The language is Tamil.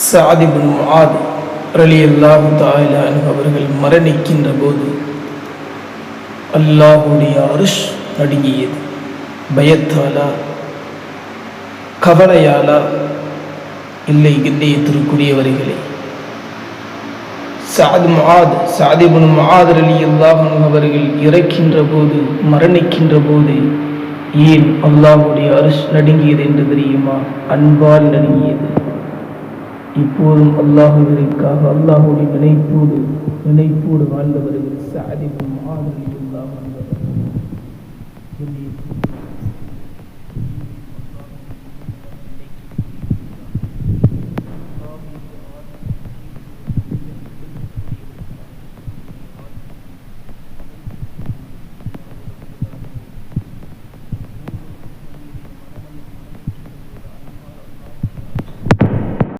சஅத் இப்னு முஆத் ரலியல்லாஹு தஆலா அன்ஹு அவர்கள் மரணிக்கின்ற போது அல்லாஹ்வுடைய அர்ஷ் நடுங்கியது. பயத்தாலா, கவலையாலா? இல்லை கண்ணியத்திற்குரியவர்களே, சஅத் இப்னு முஆத் ரலியல்லாஹு அன்ஹு அவர்கள் இறக்கின்ற போது, மரணிக்கின்ற போது ஏன் அல்லாஹ்வுடைய அர்ஷ் நடுங்கியது என்று தெரியுமா? அன்பால் நடுங்கியது. இப்போதும் அல்லாஹ்விற்காக அல்லாஹ்வுடைய நினைப்போடு வாழ்ந்தவர்கள் சஅத் இப்னு முஆத் ரலியல்லாஹு அன்ஹு அவர்கள்.